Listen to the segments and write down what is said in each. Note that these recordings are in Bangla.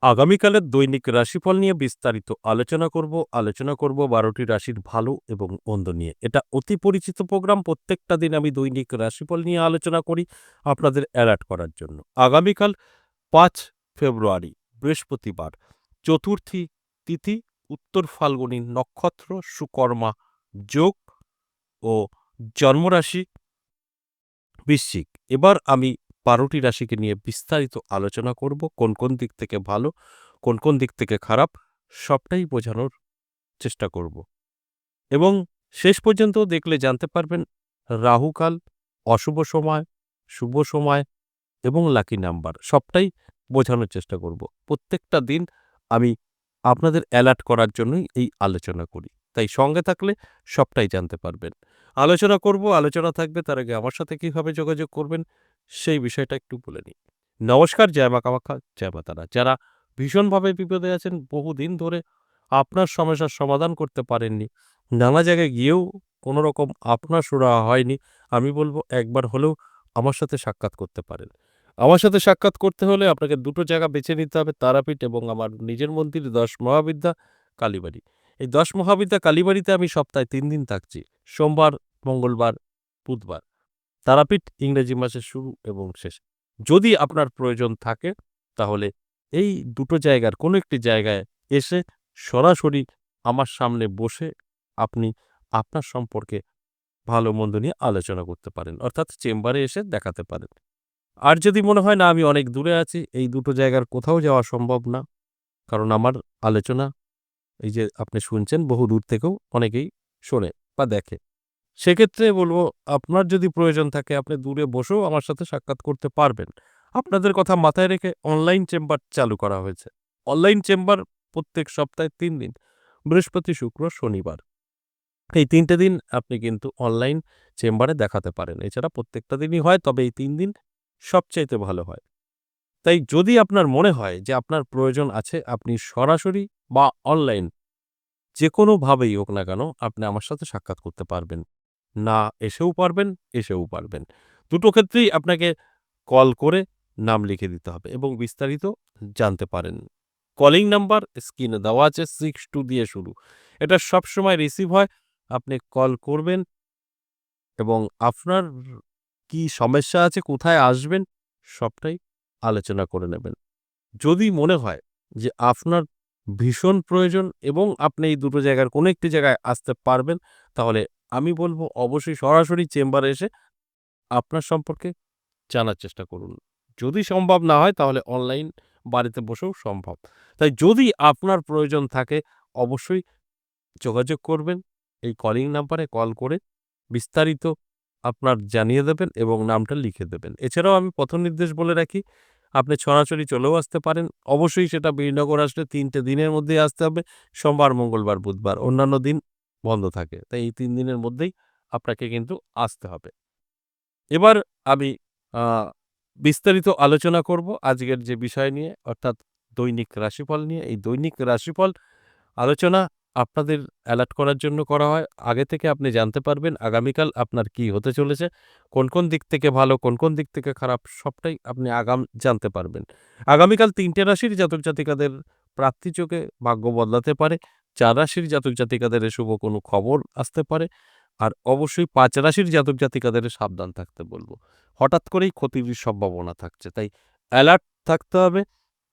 আগামীকালের দৈনিক রাশিফল নিয়ে বিস্তারিত আলোচনা করব ১২টি রাশির ভালো এবং মন্দ নিয়ে। এটা অতি পরিচিত প্রোগ্রাম। প্রত্যেকটা দিন আমি দৈনিক রাশিফল নিয়ে আলোচনা করি আপনাদের অ্যালার্ট করার জন্য। আগামীকাল ৫ ফেব্রুয়ারি বৃহস্পতিবার, চতুর্থী তিথি, উত্তর ফাল্গুনী নক্ষত্র, সুকর্মা যোগ ও জন্মরাশি বৃশ্চিক। এবার আমি ১২টি রাশিকে নিয়ে বিস্তারিত আলোচনা করব। কোন কোন দিক থেকে ভালো, কোন কোন দিক থেকে খারাপ, সবটাই বোঝানোর চেষ্টা করব। এবং শেষ পর্যন্ত দেখলে জানতে পারবেন রাহুকাল, অশুভ সময়, শুভ সময় এবং লাকি নাম্বার সবটাই বোঝানোর চেষ্টা করব। প্রত্যেকটা দিন আমি আপনাদের অ্যালার্ট করার জন্যই এই আলোচনা করি। তাই সঙ্গে থাকলে সবটাই জানতে পারবেন। আলোচনা থাকবে। তার আগে আমার সাথে কিভাবে যোগাযোগ করবেন সেই বিষয়টা একটু বলে নিই। নমস্কার, জয় মা কামাখ্যা, জয় মা তারা। যারা ভীষণভাবে বিপদে আছেন, বহুদিন ধরে আপনার সমস্যার সমাধান করতে পারেননি, নানা জায়গায় গিয়েও কোনো রকম আপনার সুরাহা হয়নি, আমি বলব একবার হলেও আমার সাথে সাক্ষাৎ করতে পারেন। আমার সাথে সাক্ষাৎ করতে হলে আপনাকে দুটো জায়গা বেছে নিতে হবে, তারাপীঠ এবং আমার নিজের মন্দির ১০ মহাবিদ্যা কালীবাড়ি। এই ১০ মহাবিদ্যা কালীবাড়িতে আমি সপ্তাহে ৩ দিন থাকছি, সোমবার, মঙ্গলবার, বুধবার। তারাপীঠ ইংরেজি মাসের শুরু এবং শেষ। যদি আপনার প্রয়োজন থাকে তাহলে এই দুটো জায়গার কোনো একটি জায়গায় এসে সরাসরি আমার সামনে বসে আপনি আপনার সম্পর্কে ভালো মন্দ নিয়ে আলোচনা করতে পারেন, অর্থাৎ চেম্বারে এসে দেখাতে পারেন। আর যদি মনে হয় না আমি অনেক দূরে আছি, এই দুটো জায়গার কোথাও যাওয়া সম্ভব না, কারণ আমার আলোচনা এই যে আপনি শুনছেন বহু দূর থেকেও অনেকেই শোনে বা দেখে। সেক্ষেত্রে বলব, আপনার যদি প্রয়োজন থাকে আপনি দূরে বসেও আমার সাথে সাক্ষাৎ করতে পারবেন। আপনাদের কথা মাথায় রেখে অনলাইন চেম্বার চালু করা হয়েছে। অনলাইন চেম্বার প্রত্যেক সপ্তাহে ৩ দিন, বৃহস্পতি, শুক্র, শনিবার। এই ৩ টে দিন আপনি কিন্তু অনলাইন চেম্বারে দেখাতে পারেন। এছাড়া প্রত্যেকটা দিনই হয়, তবে এই ৩ দিন সবচাইতে ভালো হয়। তাই যদি আপনার মনে হয় যে আপনার প্রয়োজন আছে, আপনি সরাসরি বা অনলাইন যেকোনোভাবেই হোক না কেন আপনি আমার সাথে সাক্ষাৎ করতে পারবেন। না এসেও পারবেন, এসেও পারবেন। দুটো ক্ষেত্রেই আপনাকে কল করে নাম লিখে দিতে হবে এবং বিস্তারিত জানতে পারেন। কলিং নাম্বার স্ক্রিনে দেওয়া আছে, 62 দিয়ে শুরু। এটা সবসময় রিসিভ হয়। আপনি কল করবেন এবং আপনার কি সমস্যা আছে, কোথায় আসবেন, সবটাই আলোচনা করে নেবেন। যদি মনে হয় যে আপনার ভীষণ প্রয়োজন এবং আপনি এই দুটো জায়গার কোনো একটি জায়গায় আসতে পারবেন, তাহলে আমি বলব অবশ্যই সরাসরি চেম্বারে এসে আপনার সম্পর্কে জানার চেষ্টা করুন। যদি সম্ভব না হয় তাহলে অনলাইন বাড়িতে বসেও সম্ভব। তাই যদি আপনার প্রয়োজন থাকে অবশ্যই যোগাযোগ করবেন। এই কলিং নাম্বারে কল করে বিস্তারিত আপনার জানিয়ে দেবেন এবং নামটা লিখে দেবেন। এছাড়াও আমি পথ নির্দেশ বলে রাখি, আপনি সরাসরি চলেও আসতে পারেন। অবশ্যই সেটা বীরনগর আসলে ৩ টে দিনের মধ্যেই আসতে হবে। সোমবার, মঙ্গলবার, বুধবার। অন্যান্য দিন বন্ধ থাকে। তাই এই ৩ দিনের মধ্যেই আপনাকে কিন্তু আসতে হবে। এবার আমি আ বিস্তারিত আলোচনা করব আজকের যে বিষয় নিয়ে, অর্থাৎ দৈনিক রাশিফল নিয়ে। এই দৈনিক রাশিফল আলোচনা আপনাদের অ্যালার্ট করার জন্য করা হয়। আগে থেকে আপনি জানতে পারবেন আগামীকাল আপনার কি হতে চলেছে, কোন কোন দিক থেকে ভালো, কোন কোন দিক থেকে খারাপ, সবটাই আপনি জানতে পারবেন। আগামীকাল ৩ টে রাশির জাতক-জাতিকাদের প্রাপ্তিযোগে ভাগ্য বদলাতে পারে। ৪ রাশির জাতক-জাতিকাদের শুভ কোনো খবর আসতে পারে। আর অবশ্যই ৫ রাশির জাতক-জাতিকাদের সাবধান থাকতে বলব। হঠাৎ করেই ক্ষতির সম্ভাবনা থাকছে। তাই অ্যালার্ট থাকতে হবে।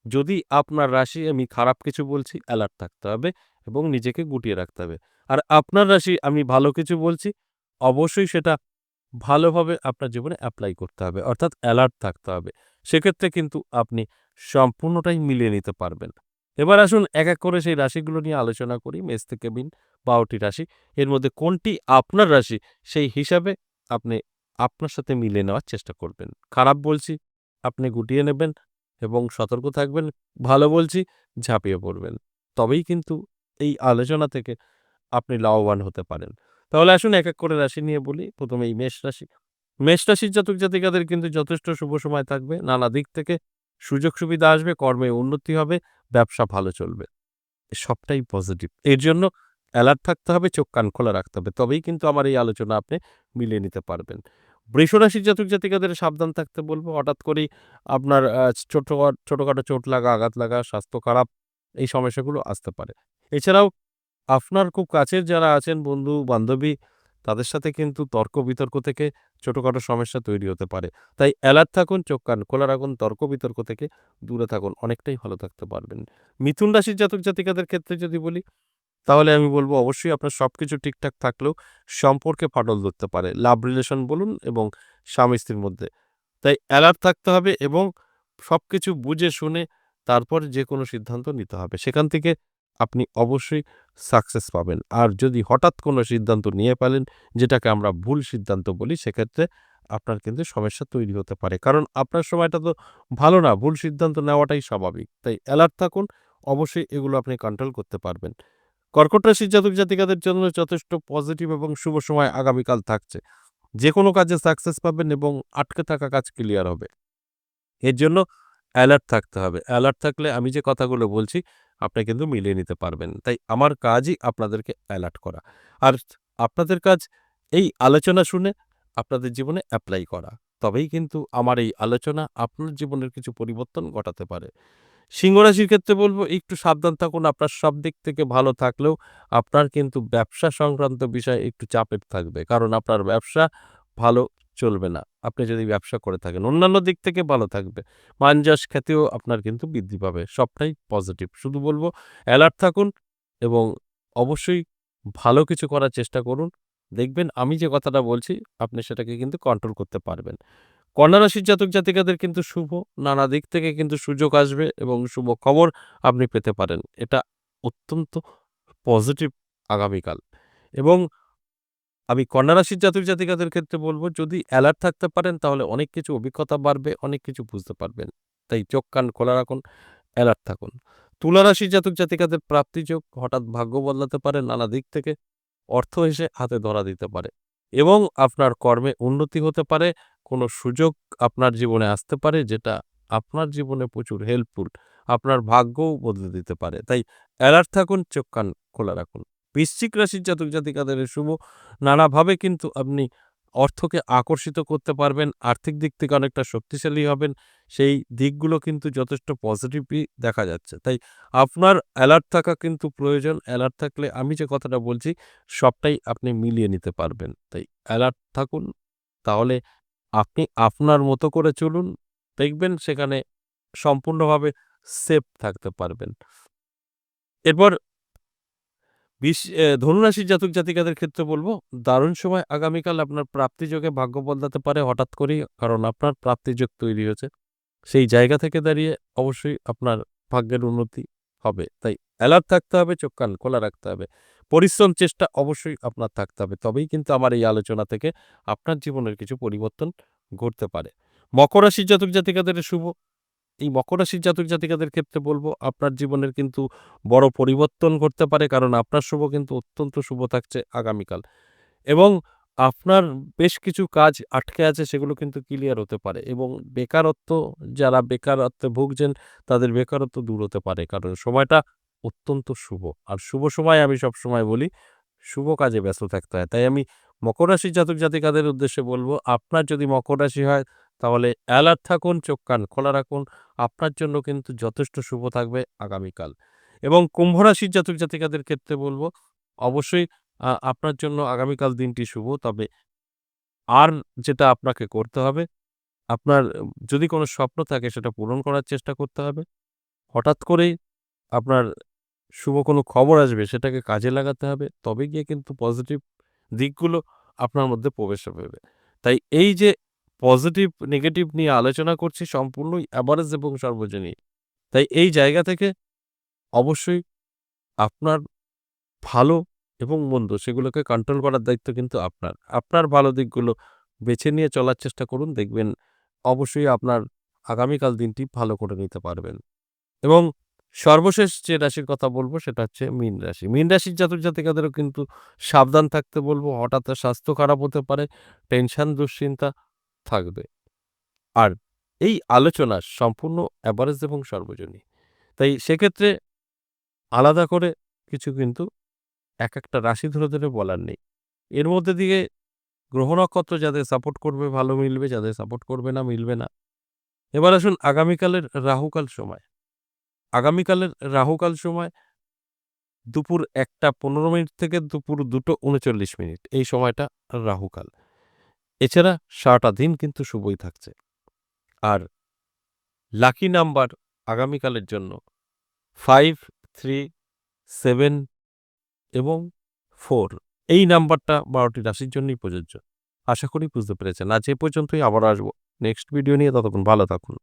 যদি আপনার রাশি আমি খারাপ কিছু বলছি, অ্যালার্ট থাকতে হবে এবং নিজেকে গুটিয়ে রাখতে হবে। আর আপনার রাশি আমি ভালো কিছু বলছি, অবশ্যই সেটা ভালোভাবে আপনার জীবনে এপ্লাই করতে হবে। অর্থাৎ অ্যালার্ট থাকতে হবে। সেক্ষেত্রে কিন্তু আপনি সম্পূর্ণটাই মিলিয়ে নিতে পারবেন। এবার আসুন এক, এক করে সেই রাশিগুলো নিয়ে আলোচনা করি। মেষ থেকে মীন ১২টি রাশি। এর মধ্যে কোনটি আপনার রাশি সেই হিসাবে আপনি আপনার সাথে মিলিয়ে নেওয়ার চেষ্টা করবেন। খারাপ বলছি, আপনি গুটিয়ে নেবেন এবং সতর্ক থাকবেন। ভালো বলছি, ঝাঁপিয়ে পড়বেন। তবেই কিন্তু এই আলোচনা থেকে আপনি লাভবান হতে পারেন। তাহলে আসুন এক, এক করে রাশি নিয়ে বলি। ১ম এই মেষ রাশি। মেষ রাশির জাতক-জাতিকাদের কিন্তু যথেষ্ট শুভ সময় থাকবে। নানা দিক থেকে সুযোগ সুবিধা আসবে, কর্মে উন্নতি হবে, ব্যবসা ভালো চলবে। সবটাই পজিটিভ। এর জন্য অ্যালার্ট থাকতে হবে, চোখ কান খোলা রাখতে হবে। তবেই কিন্তু আমার এই আলোচনা আপনি মিলিয়ে নিতে পারবেন। বৃষরাশির জাতক জাতিকাদের সাবধান থাকতে বলব। হঠাৎ করেই আপনার ছোটখাটো চোট লাগা, আঘাত লাগা, স্বাস্থ্য খারাপ এই সমস্যাগুলো আসতে পারে। এছাড়াও আপনার খুব কাছের যারা আছেন বন্ধু-বান্ধবী তাদের সাথে কিন্তু তর্ক-বিতর্ক থেকে ছোটখাটো সমস্যা তৈরি হতে পারে। তাই অ্যালার্ট থাকুন, চোখ কান খোলা রাখুন, তর্ক-বিতর্ক থেকে দূরে থাকুন। অনেকটাই ভালো থাকতে পারবেন। মিথুন রাশির জাতক জাতিকাদের ক্ষেত্রে যদি বলি তাহলে আমি বলব অবশ্যই আপনার সবকিছু ঠিকঠাক থাকলেও সম্পর্কে ফাটল ধরতে পারে। লাভ রিলেশন বলুন এবং স্বামী-স্ত্রীর মধ্যে। তাই অ্যালার্ট থাকতে হবে এবং সবকিছু বুঝে শুনে তারপর যেকোনো সিদ্ধান্ত নিতে হবে। সেখান থেকে আপনি অবশ্যই সাকসেস পাবেন। আর যদি হঠাৎ কোনো সিদ্ধান্ত নিয়ে ফেলেন, যেটাকে আমরা ভুল সিদ্ধান্ত বলি, সেক্ষেত্রে আপনার কিন্তু সমস্যা তৈরি হতে পারে। কারণ আপনার সময়টা তো ভালো না, ভুল সিদ্ধান্ত নেওয়াটাই স্বাভাবিক। তাই অ্যালার্ট থাকুন, অবশ্যই এগুলো আপনি কন্ট্রোল করতে পারবেন। কর্কট রাশির জাতক জাতিকাদের জন্য যথেষ্ট পজিটিভ এবং শুভ সময় আগামীকাল থাকছে। যেকোনো কাজে সাকসেস পাবেন এবং আটকে থাকা কাজ ক্লিয়ার হবে। এর জন্য অ্যালার্ট থাকতে হবে। অ্যালার্ট থাকলে আমি যে কথাগুলো বলছি আপনি কিন্তু মিলিয়ে নিতে পারবেন। তাই আমার কাজই আপনাদেরকে অ্যালার্ট করা। আর আপনাদের কাজ এই আলোচনা শুনে আপনাদের জীবনে এপ্লাই করা। তবেই কিন্তু আমার এই আলোচনা আপনার জীবনের কিছু পরিবর্তন ঘটাতে পারে। সিংহ রাশির ক্ষেত্রে বলব একটু সাবধান থাকুন। আপনার সব দিক থেকে ভালো থাকলেও আপনার কিন্তু ব্যবসা সংক্রান্ত বিষয়ে একটু চাপের থাকবে। কারণ আপনার ব্যবসা ভালো চলবে না। আপনি যদি ব্যবসা করে থাকেন। অন্যান্য দিক থেকে ভালো থাকবে। মান-যশ খ্যাতিও আপনার কিন্তু বৃদ্ধি পাবে। সবটাই পজিটিভ। শুধু বলব অ্যালার্ট থাকুন এবং অবশ্যই ভালো কিছু করার চেষ্টা করুন। দেখবেন আমি যে কথাটা বলছি আপনি সেটাকে কিন্তু কন্ট্রোল করতে পারবেন। কন্যা রাশির জাতক জাতিকাদের কিন্তু শুভ। নানা দিক থেকে কিন্তু সুযোগ আসবে এবং শুভ খবর আপনি পেতে পারেন। এটা অত্যন্ত পজিটিভ আগামীকাল। এবং আমি কন্যা রাশির জাতক জাতিকাদের ক্ষেত্রে বলব যদি অ্যালার্ট থাকতে পারেন তাহলে অনেক কিছু অভিজ্ঞতা বাড়বে, অনেক কিছু বুঝতে পারবেন। তাই চোখ কান খোলা রাখুন, অ্যালার্ট থাকুন। তুলা রাশির জাতক জাতিকাদের প্রাপ্তিযোগ হঠাৎ ভাগ্য বদলাতে পারে নানা দিক থেকে। অর্থ এসে হাতে ধরা দিতে পারে এবং আপনার কর্মে উন্নতি হতে পারে। কোনো সুযোগ আপনার জীবনে আসতে পারে যেটা আপনার জীবনে প্রচুর হেল্পফুল। আপনার ভাগ্যও বদলে দিতে পারে। তাই অ্যালার্ট থাকুন, চোখ কান খোলা রাখুন। বৃশ্চিক রাশির জাতক জাতিকাদের শুভ নানাভাবে কিন্তু আপনি অর্থকে আকর্ষিত করতে পারবেন। আর্থিক দিক থেকে অনেকটা শক্তিশালী হবেন। সেই দিকগুলো কিন্তু যথেষ্ট পজিটিভই দেখা যাচ্ছে। তাই আপনার অ্যালার্ট থাকা কিন্তু প্রয়োজন। অ্যালার্ট থাকলে আমি যে কথাটা বলছি সবটাই আপনি মিলিয়ে নিতে পারবেন। তাই অ্যালার্ট থাকুন। তাহলে আপনি আপনার মতো করে চলুন। দেখবেন সেখানে সম্পূর্ণভাবে সেফ থাকতে পারবেন। এরপর ধনুরাশির জাতক জাতিকাদের ক্ষেত্রে বলব দারুণ সময় আগামীকাল আপনার প্রাপ্তিযোগে ভাগ্য বদলাতে পারে হঠাৎ করেই। কারণ আপনার প্রাপ্তিযোগ তৈরি হয়েছে। সেই জায়গা থেকে দাঁড়িয়ে অবশ্যই আপনার ভাগ্যের উন্নতি হবে। তাই অ্যালার্ট থাকতে হবে, চোখ কান খোলা রাখতে হবে। পরিশ্রম চেষ্টা অবশ্যই আপনার থাকতে হবে। তবেই কিন্তু আমার এই আলোচনা থেকে আপনার জীবনের কিছু পরিবর্তন ঘটতে পারে। মকর রাশির জাতক জাতিকাদের শুভ এই মকর রাশির জাতক জাতিকাদের ক্ষেত্রে বলব আপনার জীবনের কিন্তু বড় পরিবর্তন ঘটতে পারে। কারণ আপনার শুভ কিন্তু অত্যন্ত শুভ থাকছে আগামীকাল। এবং আপনার বেশ কিছু কাজ আটকে আছে সেগুলো কিন্তু ক্লিয়ার হতে পারে এবং বেকারত্ব যারা বেকারত্বে ভুগছেন তাদের বেকারত্ব দূর হতে পারে। কারণ সময়টা অত্যন্ত শুভ। আর শুভ সময় আমি সবসময় বলি শুভ কাজে ব্যস্ত থাকতে হয়। তাই আমি মকর রাশির জাতক জাতিকাদের উদ্দেশ্যে বলব আপনার যদি মকর রাশি হয় তাহলে অ্যালার্ট থাকুন, চোখ কান খোলা রাখুন। আপনার জন্য কিন্তু যথেষ্ট শুভ থাকবে আগামীকাল। এবং কুম্ভ রাশির জাতক জাতিকাদের ক্ষেত্রে বলব অবশ্যই আপনার জন্য আগামীকাল দিনটি শুভ। তবে আর যেটা আপনাকে করতে হবে, আপনার যদি কোনো স্বপ্ন থাকে সেটা পূরণ করার চেষ্টা করতে হবে। হঠাৎ করেই আপনার শুভ কোনো খবর আসবে সেটাকে কাজে লাগাতে হবে। তবে গিয়ে কিন্তু পজিটিভ দিকগুলো আপনার মধ্যে প্রবেশ করবে। তাই এই যে পজিটিভ, নেগেটিভ নিয়ে আলোচনা করছি সম্পূর্ণই এভারেজ এবং সর্বজনীন। তাই এই জায়গা থেকে অবশ্যই আপনার ভালো এবং মন্দ সেগুলোকে কন্ট্রোল করার দায়িত্ব কিন্তু আপনার। আপনার ভালো দিকগুলো বেছে নিয়ে চলার চেষ্টা করুন। দেখবেন অবশ্যই আপনার আগামীকাল দিনটি ভালো করে নিতে পারবেন। এবং সর্বশেষ যে রাশির কথা বলব সেটা হচ্ছে মীন রাশি। মীন রাশির জাতক জাতিকাদেরও কিন্তু সাবধান থাকতে বলব। হঠাৎ স্বাস্থ্য খারাপ হতে পারে, টেনশন দুশ্চিন্তা থাকবে। আর এই আলোচনা সম্পূর্ণ এভারেজ এবং সর্বজনীন। তাই সেক্ষেত্রে আলাদা করে কিছু কিন্তু একেকটা রাশি ধরে বলার নেই। এর মধ্যে দিয়ে গ্রহ নক্ষত্র যাদের সাপোর্ট করবে ভালো মিলবে, যাদের সাপোর্ট করবে না মিলবে না। এবার আসুন আগামীকালের রাহুকাল সময়। আগামীকালের রাহুকাল সময় দুপুর ১টা ১৫ থেকে দুপুর ২টো ৩৯। এই সময়টা রাহুকাল। এছাড়া সারাটা দিন কিন্তু শুভই থাকছে। আর লাকি নাম্বার আগামীকালের জন্য 5, 3, 7 এবং 4 এই নাম্বারটা ১২টি রাশির জন্যই প্রযোজ্য। আশা করি বুঝতে পেরেছেন। আজ এ পর্যন্তই, আবারও আসবো নেক্সট ভিডিও নিয়ে। ততক্ষণ ভালো থাকুন।